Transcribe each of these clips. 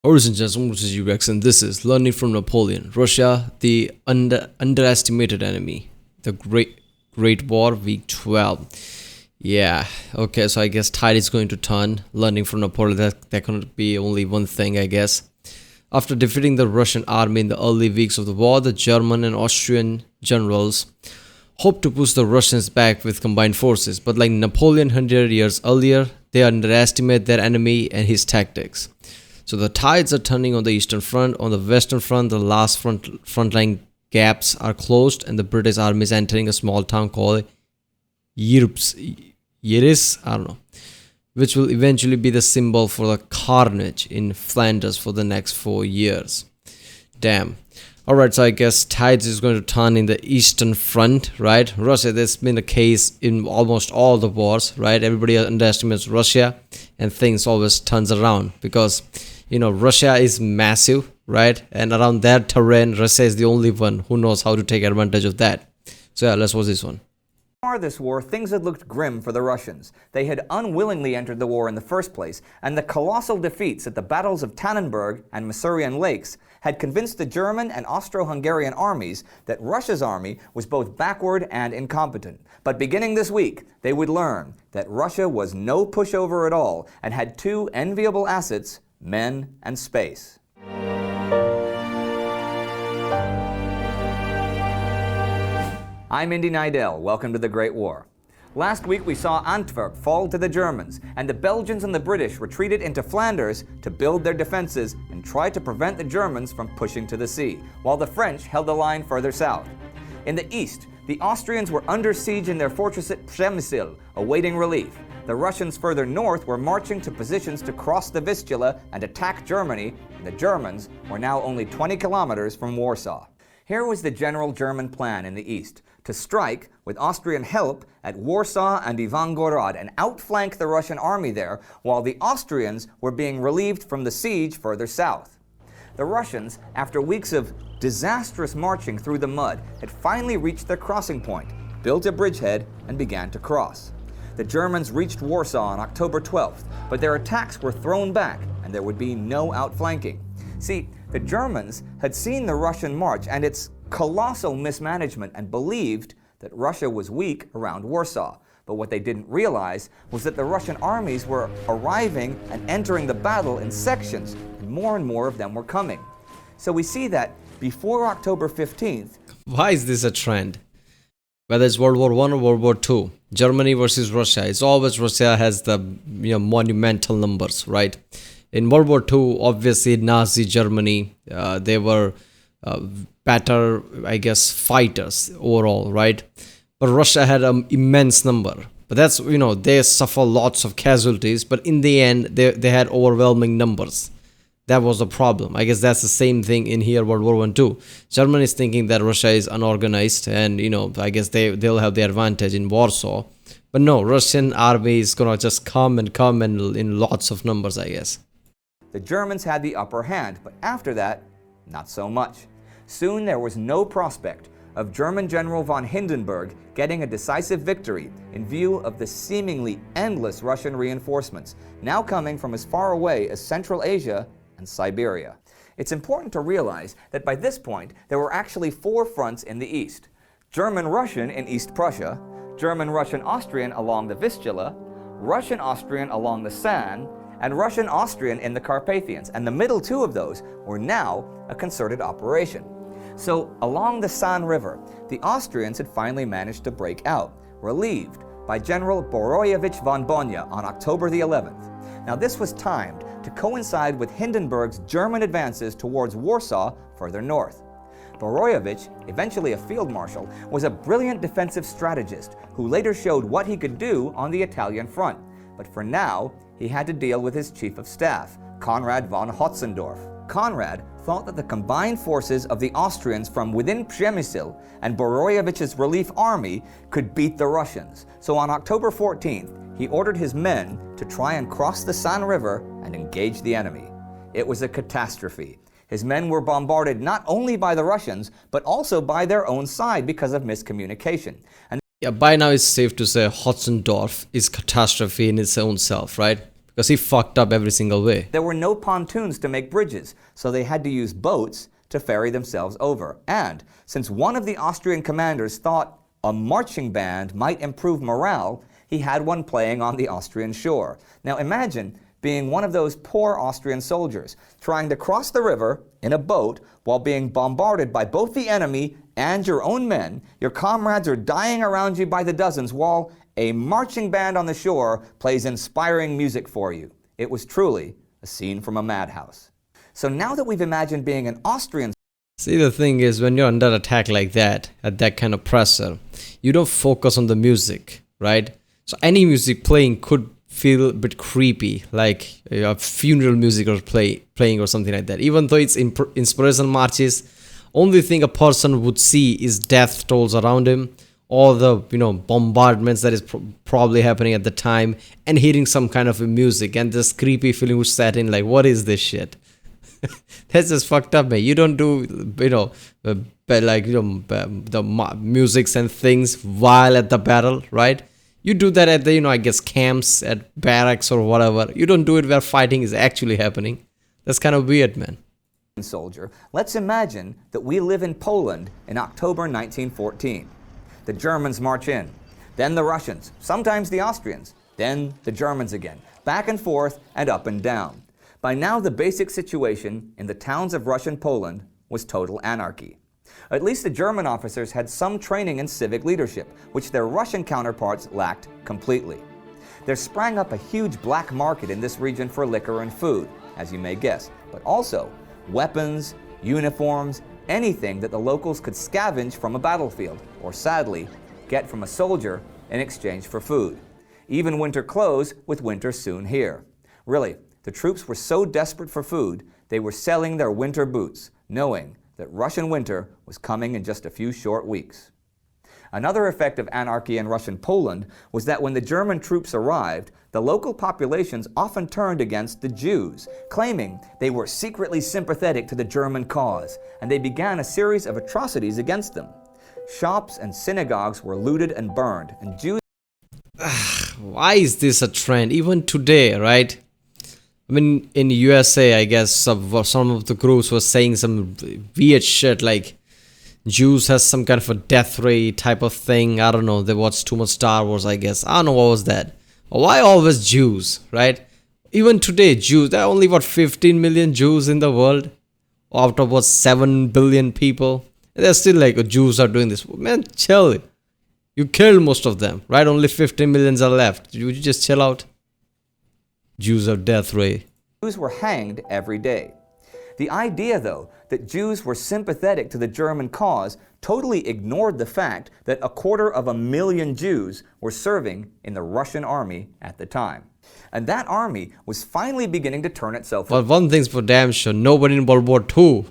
Origin Rex, and this is Learning from Napoleon. Russia, the underestimated enemy. The Great War, Week 12. Yeah, okay, so I guess tide is going to turn. Learning from Napoleon, that can be only one thing, I guess. After defeating the Russian army in the early weeks of the war, the German and Austrian generals hoped to push the Russians back with combined forces. But like Napoleon 100 years earlier, they underestimate their enemy and his tactics. So the tides are turning on the Eastern Front. On the Western Front, the last frontline gaps are closed, and the British army is entering a small town called Yeris, I don't know, which will eventually be the symbol for the carnage in Flanders for the next 4 years. Damn. Alright, so I guess tides is going to turn in the Eastern Front, right? Russia, that's been the case in almost all the wars, right? Everybody underestimates Russia, and things always turns around because, Russia is massive, right? And around that terrain, Russia is the only one who knows how to take advantage of that. So yeah, let's watch this one. Before this war, things had looked grim for the Russians. They had unwillingly entered the war in the first place, and the colossal defeats at the battles of Tannenberg and Masurian Lakes had convinced the German and Austro-Hungarian armies that Russia's army was both backward and incompetent. But beginning this week, they would learn that Russia was no pushover at all and had two enviable assets: men and space. I'm Indy Nidell. Welcome to the Great War. Last week we saw Antwerp fall to the Germans, and the Belgians and the British retreated into Flanders to build their defenses and try to prevent the Germans from pushing to the sea, while the French held the line further south. In the east, the Austrians were under siege in their fortress at Przemysl, awaiting relief. The Russians further north were marching to positions to cross the Vistula and attack Germany, and the Germans were now only 20 kilometers from Warsaw. Here was the general German plan in the east: to strike, with Austrian help, at Warsaw and Ivangorod and outflank the Russian army there, while the Austrians were being relieved from the siege further south. The Russians, after weeks of disastrous marching through the mud, had finally reached their crossing point, built a bridgehead, and began to cross. The Germans reached Warsaw on October 12th, but their attacks were thrown back, and there would be no outflanking. See, the Germans had seen the Russian march and its colossal mismanagement and believed that Russia was weak around Warsaw. But what they didn't realize was that the Russian armies were arriving and entering the battle in sections, and more of them were coming. So we see that before October 15th... Why is this a trend? Whether it's World War I or World War II, Germany versus Russia, it's always Russia has the monumental numbers, right? In World War II, obviously Nazi Germany, they were better, I guess, fighters overall, right? But Russia had an immense number. But that's, they suffer lots of casualties, but in the end, they had overwhelming numbers. That was the problem. I guess that's the same thing in here, World War I too. Germany is thinking that Russia is unorganized and, I guess they'll have the advantage in Warsaw. But no, Russian army is going to just come and in lots of numbers, I guess. The Germans had the upper hand, but after that, not so much. Soon there was no prospect of German General von Hindenburg getting a decisive victory in view of the seemingly endless Russian reinforcements, now coming from as far away as Central Asia and Siberia. It's important to realize that by this point there were actually 4 fronts in the east: German-Russian in East Prussia, German-Russian-Austrian along the Vistula, Russian-Austrian along the San, and Russian-Austrian in the Carpathians, and the middle 2 of those were now a concerted operation. So along the San River, the Austrians had finally managed to break out, relieved by General Boroyevich von Bonya on October the 11th. Now this was timed to coincide with Hindenburg's German advances towards Warsaw further north. Boroyevich, eventually a field marshal, was a brilliant defensive strategist who later showed what he could do on the Italian front. But for now, he had to deal with his chief of staff, Konrad von Hotzendorf. Konrad thought that the combined forces of the Austrians from within Przemysl and Boroyevich's relief army could beat the Russians. So on October 14th, he ordered his men to try and cross the San River and engage the enemy. It was a catastrophe. His men were bombarded not only by the Russians, but also by their own side because of miscommunication. And yeah, by now it's safe to say Hotzendorf is catastrophe in its own self, right? because he fucked up every single way. There were no pontoons to make bridges, so they had to use boats to ferry themselves over. And since one of the Austrian commanders thought a marching band might improve morale, he had one playing on the Austrian shore. Now imagine being one of those poor Austrian soldiers trying to cross the river in a boat while being bombarded by both the enemy and your own men. Your comrades are dying around you by the dozens while a marching band on the shore plays inspiring music for you. It was truly a scene from a madhouse. So now that we've imagined being an Austrian... See, the thing is, when you're under attack like that, at that kind of pressure, you don't focus on the music, right? So any music playing could feel a bit creepy, like a funeral music or playing or something like that. Even though it's inspirational marches, only thing a person would see is death tolls around him, all the bombardments that is probably happening at the time, and hearing some kind of a music, and this creepy feeling would set in, like, what is this shit? That's just fucked up, man. You don't do the musics and things while at the battle, right? You do that at the I guess camps, at barracks or whatever. You don't do it where fighting is actually happening. That's kind of weird, man. Soldier, let's imagine that we live in Poland in October 1914. The Germans march in, then the Russians, sometimes the Austrians, then the Germans again, back and forth and up and down. By now, the basic situation in the towns of Russian Poland was total anarchy. At least the German officers had some training in civic leadership, which their Russian counterparts lacked completely. There sprang up a huge black market in this region for liquor and food, as you may guess, but also weapons, uniforms, anything that the locals could scavenge from a battlefield, or sadly, get from a soldier in exchange for food. Even winter clothes, with winter soon here. Really, the troops were so desperate for food, they were selling their winter boots, knowing that Russian winter was coming in just a few short weeks. Another effect of anarchy in Russian Poland was that when the German troops arrived, the local populations often turned against the Jews, claiming they were secretly sympathetic to the German cause, and they began a series of atrocities against them. Shops and synagogues were looted and burned, and Jews... Why is this a trend? Even today, right? I mean, in USA, I guess some of the groups were saying some weird shit like Jews has some kind of a death ray type of thing. I don't know. They watched too much Star Wars, I guess. I don't know what was that. Why always Jews, right? Even today, Jews. There are only, 15 million Jews in the world? Out of, 7 billion people? And they're still like, Jews are doing this. Man, chill. You killed most of them, right? Only 15 millions are left. Would you just chill out? Jews are death ray. Jews were hanged every day. The idea, though, that Jews were sympathetic to the German cause totally ignored the fact that 250,000 Jews were serving in the Russian army at the time. And that army was finally beginning to turn itself... Well, one thing's for damn sure, nobody in World War II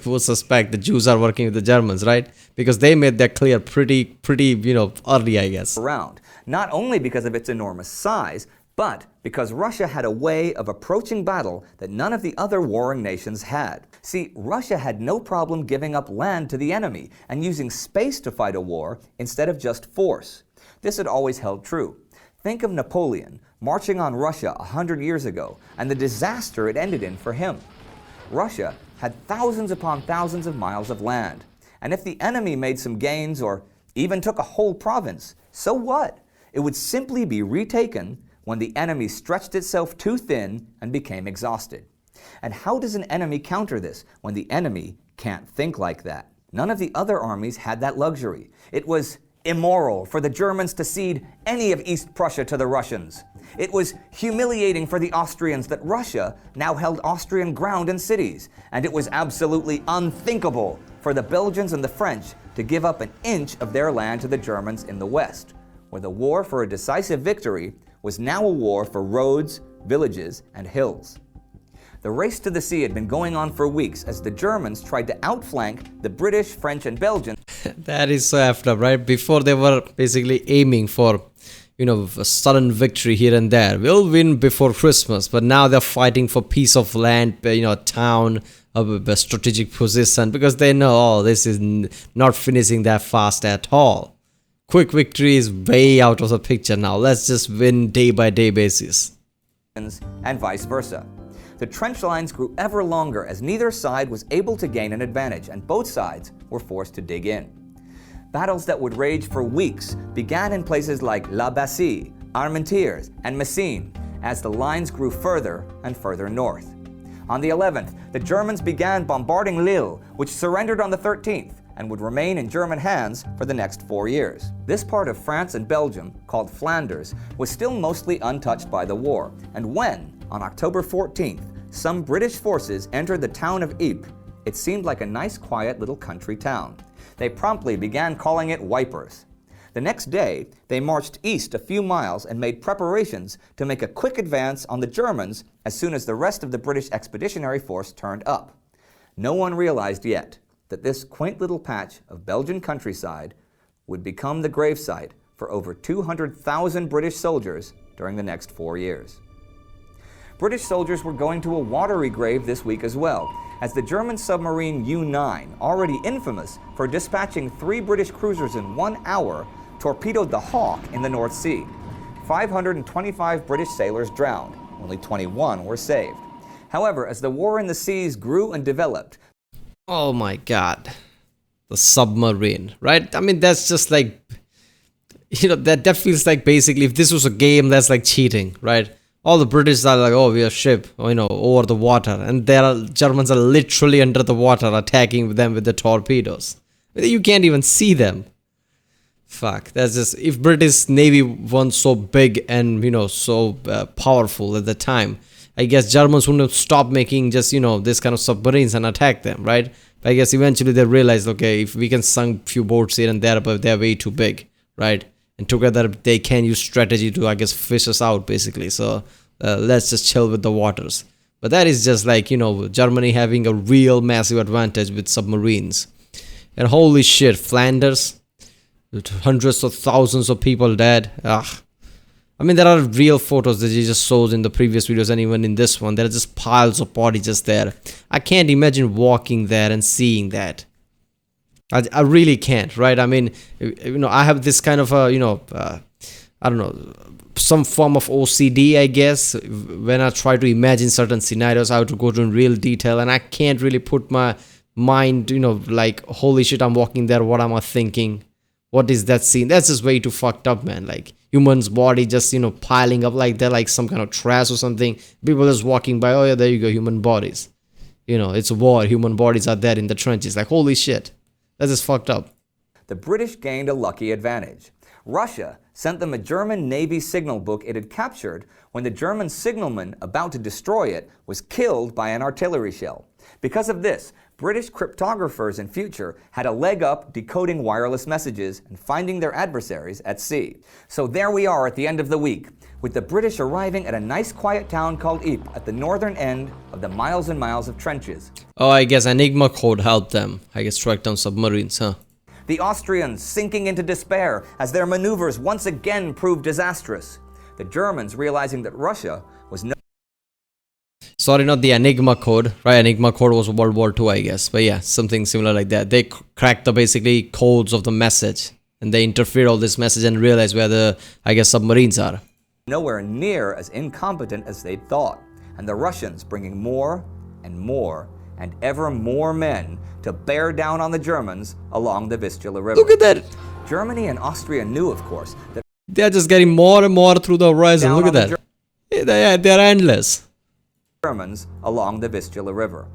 would suspect the Jews are working with the Germans, right? Because they made that clear pretty, early, I guess. ...around, not only because of its enormous size, but because Russia had a way of approaching battle that none of the other warring nations had. See, Russia had no problem giving up land to the enemy and using space to fight a war instead of just force. This had always held true. Think of Napoleon marching on Russia 100 years ago and the disaster it ended in for him. Russia had thousands upon thousands of miles of land, and if the enemy made some gains or even took a whole province, so what? It would simply be retaken when the enemy stretched itself too thin and became exhausted. And how does an enemy counter this when the enemy can't think like that? None of the other armies had that luxury. It was immoral for the Germans to cede any of East Prussia to the Russians. It was humiliating for the Austrians that Russia now held Austrian ground and cities. And it was absolutely unthinkable for the Belgians and the French to give up an inch of their land to the Germans in the West, where the war for a decisive victory was now a war for roads, villages, and hills. The race to the sea had been going on for weeks as the Germans tried to outflank the British, French, and Belgians. That is so effed up, right? Before they were basically aiming for, a sudden victory here and there. We'll win before Christmas, but now they're fighting for piece of land, town, a strategic position, because they know, this is not finishing that fast at all. Quick victory is way out of the picture now. Let's just win day by day basis. and vice versa. The trench lines grew ever longer as neither side was able to gain an advantage, and both sides were forced to dig in. Battles that would rage for weeks began in places like La Bassée, Armentières, and Messines as the lines grew further and further north. On the 11th, the Germans began bombarding Lille, which surrendered on the 13th and would remain in German hands for the next 4 years. This part of France and Belgium, called Flanders, was still mostly untouched by the war, and when, on October 14th, some British forces entered the town of Ypres, it seemed like a nice quiet little country town. They promptly began calling it Wipers. The next day, they marched east a few miles and made preparations to make a quick advance on the Germans as soon as the rest of the British Expeditionary Force turned up. No one realized yet that this quaint little patch of Belgian countryside would become the gravesite for over 200,000 British soldiers during the next 4 years. British soldiers were going to a watery grave this week as well, as the German submarine U-9, already infamous for dispatching 3 British cruisers in 1 hour, torpedoed the Hawk in the North Sea. 525 British sailors drowned, only 21 were saved. However, as the war in the seas grew and developed, Oh my god. The submarine, right? I mean, that's just like, that feels like basically if this was a game, that's like cheating, right? All the British are like, oh, we have ship, over the water. And Germans are literally under the water attacking them with the torpedoes. You can't even see them. Fuck, that's just, if British Navy weren't so big and, so powerful at the time, I guess Germans wouldn't have stopped making just, this kind of submarines and attack them, right? But I guess eventually they realized, okay, if we can sink few boats here and there, but they're way too big, right? And together they can use strategy to, I guess, fish us out, basically. So let's just chill with the waters. But that is just like, Germany having a real massive advantage with submarines. And holy shit, Flanders, with hundreds of thousands of people dead. I mean, there are real photos that you just showed in the previous videos and even in this one. There are just piles of bodies just there. I can't imagine walking there and seeing that. I really can't, right? I mean, I have this kind of I don't know, some form of OCD, I guess. When I try to imagine certain scenarios, I have to go to in real detail, and I can't really put my mind, like, holy shit, I'm walking there. What am I thinking? What is that scene? That's just way too fucked up, man. Like, human's body just, piling up like that, like some kind of trash or something. People just walking by, oh yeah, there you go, human bodies. It's a war. Human bodies are there in the trenches. Like, holy shit. That's just fucked up. the British gained a lucky advantage. Russia sent them a German Navy signal book it had captured when the German signalman about to destroy it was killed by an artillery shell. Because of this, British cryptographers in future had a leg up decoding wireless messages and finding their adversaries at sea. So there we are at the end of the week, with the British arriving at a nice quiet town called Ypres at the northern end of the miles and miles of trenches. Oh, I guess Enigma code helped them. I guess track down submarines, huh? The Austrians sinking into despair as their maneuvers once again proved disastrous. The Germans realizing that Russia was no... Sorry, not the Enigma code, right? Enigma code was World War II, I guess. But yeah, something similar like that. They cracked the basically codes of the message. And they interfered all this message and realized where the, I guess, submarines are. Nowhere near as incompetent as they'd thought. And the Russians bringing more and more and ever more men to bear down on the Germans along the Vistula River. Look at that! Germany and Austria knew, of course, that they're just getting more and more through the horizon. Look at that. They're endless. Germans along the Vistula River.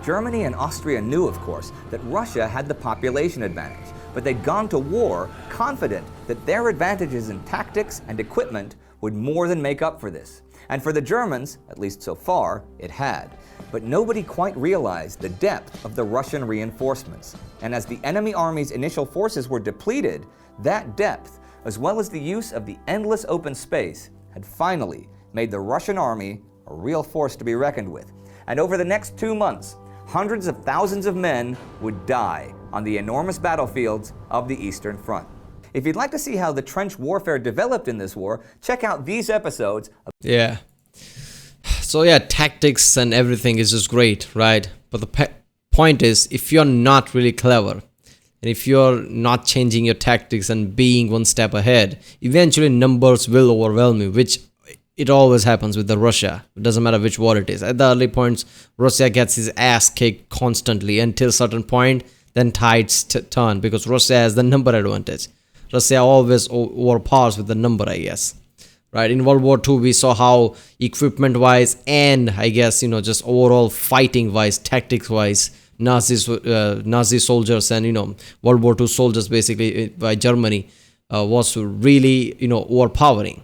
Germany and Austria knew, of course, that Russia had the population advantage, but they'd gone to war confident that their advantages in tactics and equipment would more than make up for this. And for the Germans, at least so far, it had. But nobody quite realized the depth of the Russian reinforcements. And as the enemy army's initial forces were depleted, that depth, as well as the use of the endless open space, had finally made the Russian army a real force to be reckoned with. And over the next 2 months, hundreds of thousands of men would die on the enormous battlefields of the Eastern Front. If you'd like to see how the trench warfare developed in this war, check out these episodes. Yeah. So yeah, tactics and everything is just great, right? But the point is, if you're not really clever, and if you're not changing your tactics and being one step ahead, eventually numbers will overwhelm you, which it always happens with the Russia. It doesn't matter which war it is. At the early points, Russia gets his ass kicked constantly until certain point. Then tides turn because Russia has the number advantage. Russia always overpowers with the number, I guess. Right, in World War II, we saw how equipment-wise and I guess just overall fighting-wise, tactics-wise, Nazi soldiers and World War II soldiers basically by Germany was really overpowering.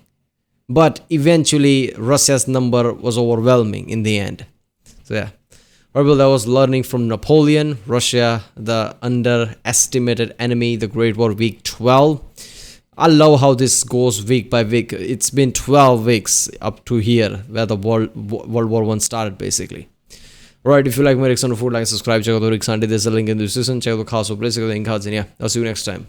But eventually, Russia's number was overwhelming in the end. So yeah, well, that was learning from Napoleon. Russia, the underestimated enemy, the Great War, week 12. I love how this goes week by week. It's been 12 weeks up to here where the World War I started basically. Alright, if you like my reaction on food, like, subscribe, check out the Rick Sunday. There's a link in the description. Check out the cast of place, check out the link cards, and yeah, I'll see you next time.